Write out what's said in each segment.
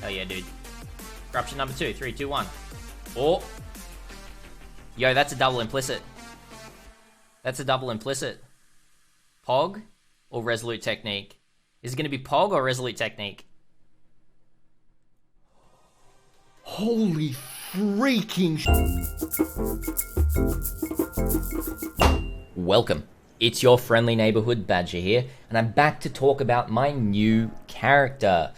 Hell yeah, dude. Corruption number 2. 3, 2, 1. Oh. Yo, that's a double implicit. That's a double implicit. Pog or Resolute Technique? Is it going to be Pog or Resolute Technique? Holy freaking Welcome. It's your friendly neighborhood Badger here, and I'm back to talk about my new character.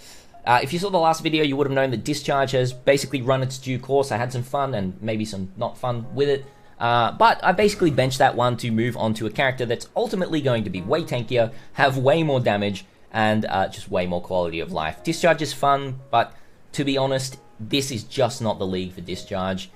If you saw the last video, you would have known that Discharge has basically run its due course. I had some fun and maybe some not fun with it. But I basically benched that one to move on to a character that's ultimately going to be way tankier, have way more damage, and just way more quality of life. Discharge is fun, but to be honest, this is just not the league for Discharge,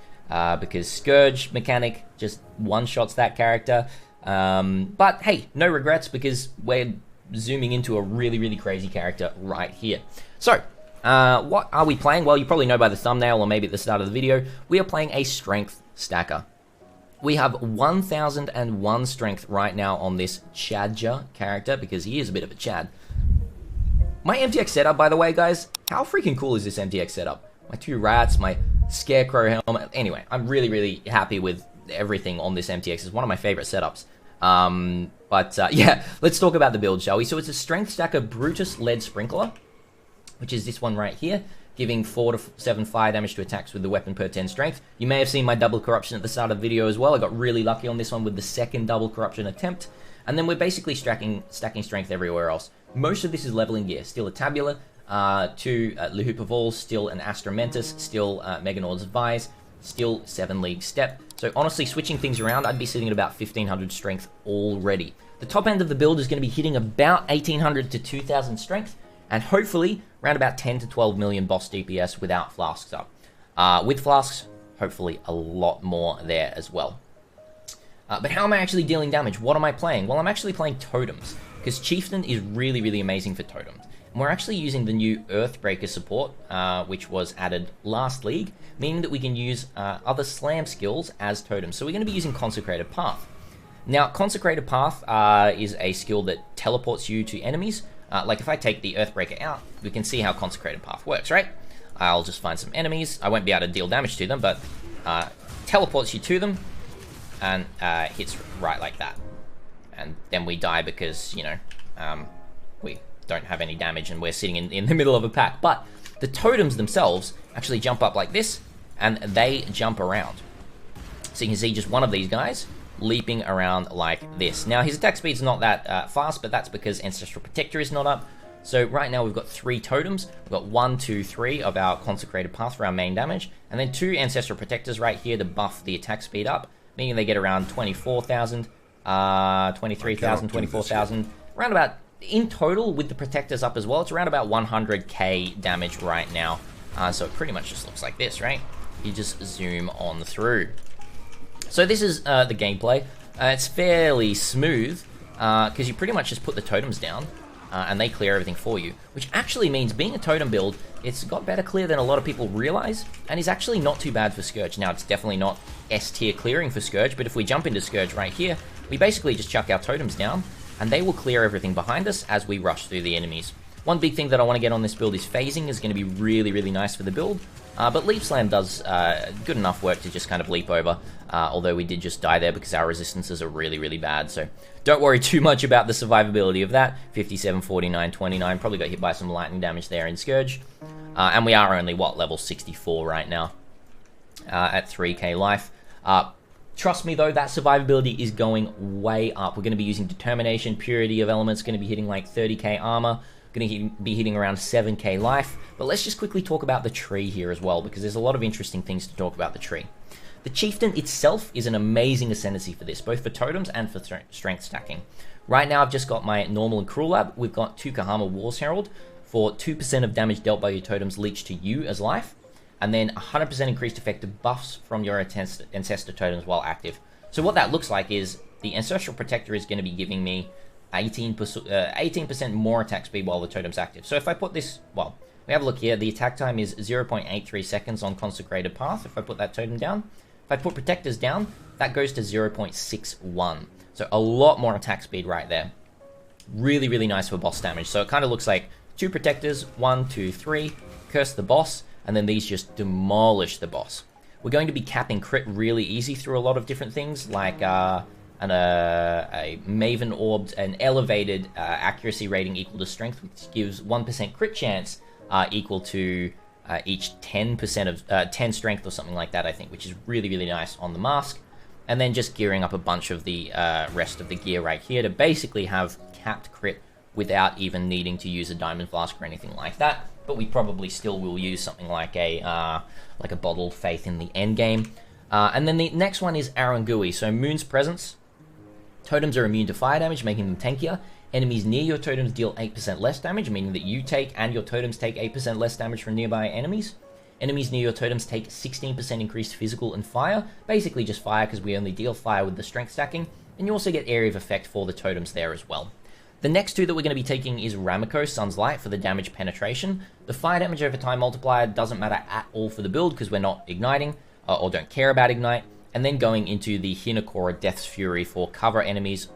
because Scourge mechanic just one-shots that character. But hey, no regrets, because we're zooming into a really, really crazy character right here. So, what are we playing? Well, you probably know by the thumbnail, or maybe at the start of the video, we are playing a Strength Stacker. We have 1001 strength right now on this Chadger character, because he is a bit of a Chad. My MTX setup, by the way, guys, how freaking cool is this MTX setup? My 2 rats, my Scarecrow helmet. Anyway, I'm really, really happy with everything on this MTX. It's one of my favorite setups. Yeah, let's talk about the build, shall we? So it's a Strength Stacker Brutus Lead Sprinkler, which is this one right here, giving 4 to 7 fire damage to attacks with the weapon per 10 strength. You may have seen my double corruption at the start of the video as well. I got really lucky on this one with the second double corruption attempt. And then we're basically stacking strength everywhere else. Most of this is leveling gear. Still a Tabula, 2 Lehupavals, still an Astramentus, still Meganord's Vise, still 7 League Step. So honestly, switching things around, I'd be sitting at about 1500 strength already. The top end of the build is going to be hitting about 1800 to 2000 strength, and hopefully around about 10 to 12 million boss DPS without flasks up. With flasks, hopefully a lot more there as well. But how am I actually dealing damage? What am I playing? Well, I'm actually playing Totems, because Chieftain is really, really amazing for Totems. And we're actually using the new Earthbreaker support, which was added last league, meaning that we can use other slam skills as Totems. So we're going to be using Consecrated Path. Now, Consecrated Path is a skill that teleports you to enemies. Like if I take the Earthbreaker out, we can see how Consecrated Path works, right? I'll just find some enemies. I won't be able to deal damage to them, but teleports you to them and hits right like that. And then we die because, you know, we don't have any damage and we're sitting in the middle of a pack. But the totems themselves actually jump up like this, and they jump around. So you can see just one of these guys leaping around like this. Now his attack speed's not that fast, but that's because Ancestral Protector is not up. So right now we've got 3 totems. We've got 1, 2, 3 of our Consecrated Path for our main damage, and then 2 Ancestral Protectors right here to buff the attack speed up, meaning they get around 24,000, 23,000, 24,000, around about, in total with the Protectors up as well, it's around about 100k damage right now. So it pretty much just looks like this, right? You just zoom on through. So this is the gameplay. It's fairly smooth, because you pretty much just put the totems down, and they clear everything for you, which actually means being a totem build, it's got better clear than a lot of people realize, and is actually not too bad for Scourge. Now, it's definitely not S tier clearing for Scourge, but if we jump into Scourge right here, we basically just chuck our totems down, and they will clear everything behind us as we rush through the enemies. One big thing that I want to get on this build is phasing is going to be really, really nice for the build, but Leap Slam does good enough work to just kind of leap over, although we did just die there because our resistances are really, really bad, so don't worry too much about the survivability of that. 57, 49, 29, probably got hit by some lightning damage there in Scourge, and we are only, what, level 64 right now, at 3k life. Trust me though, that survivability is going way up. We're going to be using Determination, Purity of Elements, going to be hitting like 30k armor, going to be hitting around 7k life. But let's just quickly talk about the tree here as well, because there's a lot of interesting things to talk about the tree. The Chieftain itself is an amazing ascendancy for this, both for totems and for strength stacking. Right now I've just got my normal and cruel lab. We've got 2 Kahama Wars Herald for 2% of damage dealt by your totems leached to you as life, and then 100% increased effective buffs from your Ancestor totems while active. So what that looks like is the Ancestral Protector is going to be giving me 18% more attack speed while the totem's active. So if I put this, well, we have a look here, the attack time is 0.83 seconds on Consecrated Path if I put that totem down. If I put Protectors down, that goes to 0.61. So a lot more attack speed right there. Really, really nice for boss damage. So it kind of looks like 2 Protectors, 1, 2, 3, curse the boss, and then these just demolish the boss. We're going to be capping crit really easy through a lot of different things, like a Maven Orbed, an elevated accuracy rating equal to strength, which gives 1% crit chance equal to each 10% of 10 strength or something like that, I think, which is really, really nice on the mask. And then just gearing up a bunch of the rest of the gear right here to basically have capped crit without even needing to use a Diamond Flask or anything like that. But we probably still will use something like a Bottled Faith in the end game. And then the next one is Arangui. So Moon's Presence. Totems are immune to fire damage, making them tankier. Enemies near your totems deal 8% less damage, meaning that you take and your totems take 8% less damage from nearby enemies. Enemies near your totems take 16% increased physical and fire. Basically just fire, because we only deal fire with the strength stacking. And you also get area of effect for the totems there as well. The next two that we're going to be taking is Ramiko, Sun's Light, for the damage penetration. The fire damage over time multiplier doesn't matter at all for the build, because we're not igniting, or don't care about ignite. And then going into the Hinakura, Death's Fury, for cover enemies,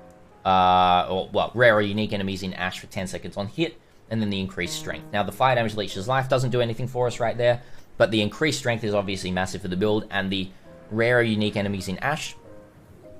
rare or unique enemies in Ash for 10 seconds on hit, and then the increased strength. Now, the fire damage leeches life doesn't do anything for us right there, but the increased strength is obviously massive for the build, and the rare or unique enemies in Ash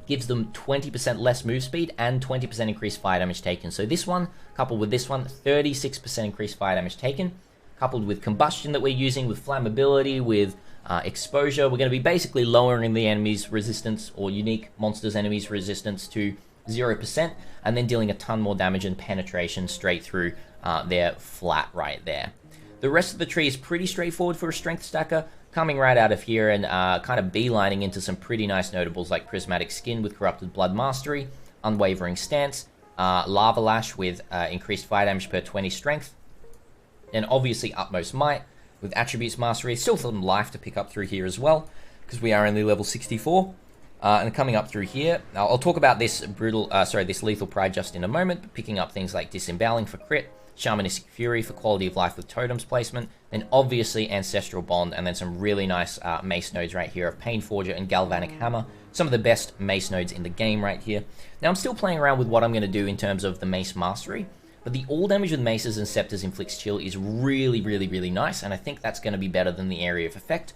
gives them 20% less move speed and 20% increased fire damage taken. So this one, coupled with this one, 36% increased fire damage taken, coupled with combustion that we're using, with flammability, with exposure, we're going to be basically lowering the enemy's resistance, or unique monsters' enemies' resistance, to 0%, and then dealing a ton more damage and penetration straight through their flat right there. The rest of the tree is pretty straightforward for a strength stacker, coming right out of here and kind of beelining into some pretty nice notables like Prismatic Skin with Corrupted Blood Mastery, Unwavering Stance, Lava Lash with increased fire damage per 20 strength, and obviously Utmost Might with Attributes Mastery. Still some life to pick up through here as well, because we are only level 64. And coming up through here, now I'll talk about this this Lethal Pride just in a moment, but picking up things like Disemboweling for crit, Shamanistic Fury for quality of life with totems placement, and obviously Ancestral Bond, and then some really nice mace nodes right here of Pain Forger and Galvanic Hammer. Some of the best mace nodes in the game right here. Now I'm still playing around with what I'm going to do in terms of the mace mastery, but the all damage with maces and scepters inflicts chill is really, really, really nice, and I think that's going to be better than the area of effect.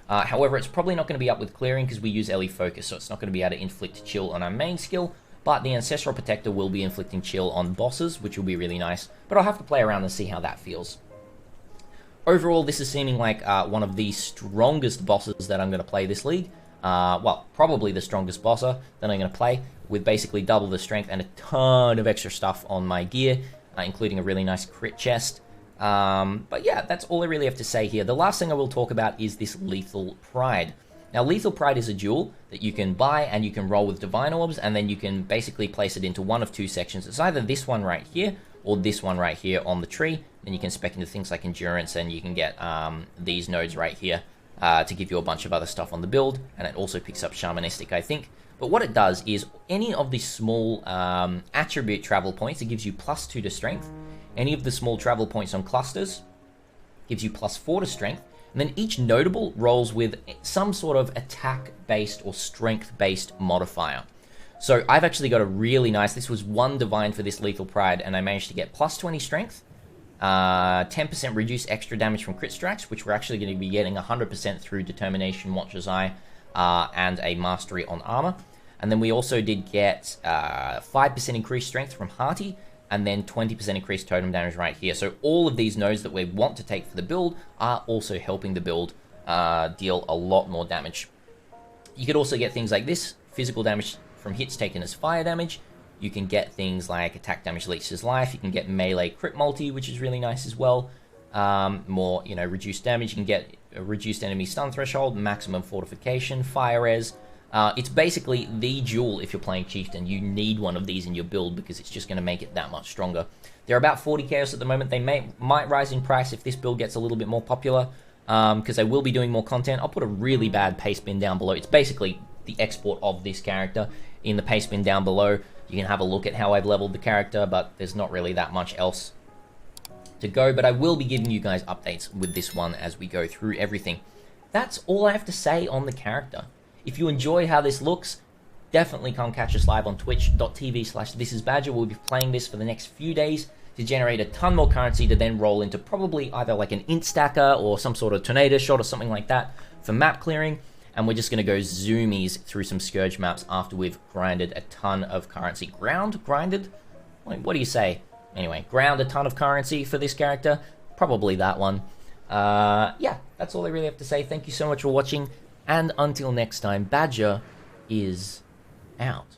However, it's probably not going to be up with clearing because we use LE Focus, so it's not going to be able to inflict chill on our main skill, but the Ancestral Protector will be inflicting chill on bosses, which will be really nice, but I'll have to play around and see how that feels. Overall, this is seeming like one of the strongest bosses that I'm going to play this league. Well, probably the strongest bosser that I'm going to play, with basically double the strength and a ton of extra stuff on my gear, including a really nice crit chest. But yeah, that's all I really have to say here. The last thing I will talk about is this Lethal Pride. Now, Lethal Pride is a jewel that you can buy and you can roll with Divine Orbs, and then you can basically place it into one of two sections. It's either this one right here or this one right here on the tree. Then you can spec into things like Endurance, and you can get these nodes right here to give you a bunch of other stuff on the build, and it also picks up Shamanistic, I think. But what it does is any of the small attribute travel points, it gives you +2 to strength. Any of the small travel points on clusters gives you +4 to strength. And then each notable rolls with some sort of attack-based or strength-based modifier. So I've actually got a really nice, this was 1 divine for this Lethal Pride, and I managed to get +20 strength, 10% reduced extra damage from crit strikes, which we're actually going to be getting 100% through Determination, Watcher's Eye, and a Mastery on Armor. And then we also did get 5% increased strength from Hearty, and then 20% increased totem damage right here. So all of these nodes that we want to take for the build are also helping the build deal a lot more damage. You could also get things like this, physical damage from hits taken as fire damage. You can get things like attack damage leeches life. You can get melee crit multi, which is really nice as well. More, reduced damage. You can get a reduced enemy stun threshold, maximum fortification, fire res. It's basically the jewel if you're playing Chieftain. You need one of these in your build because it's just going to make it that much stronger. They're about 40 chaos at the moment. They might rise in price if this build gets a little bit more popular, because they will be doing more content. I'll put a really bad paste bin down below. It's basically the export of this character in the paste bin down below. You can have a look at how I've leveled the character, but there's not really that much else to go. But I will be giving you guys updates with this one as we go through everything. That's all I have to say on the character. If you enjoy how this looks, definitely come catch us live on twitch.tv/thisisbadger. We'll be playing this for the next few days, to generate a ton more currency to then roll into probably either like an Int Stacker or some sort of tornado shot or something like that for map clearing. And we're just going to go zoomies through some Scourge maps after we've grinded a ton of currency. Grinded? What do you say? Anyway, ground a ton of currency for this character. Probably that one. Yeah, that's all I really have to say. Thank you so much for watching. And until next time, Badger is out.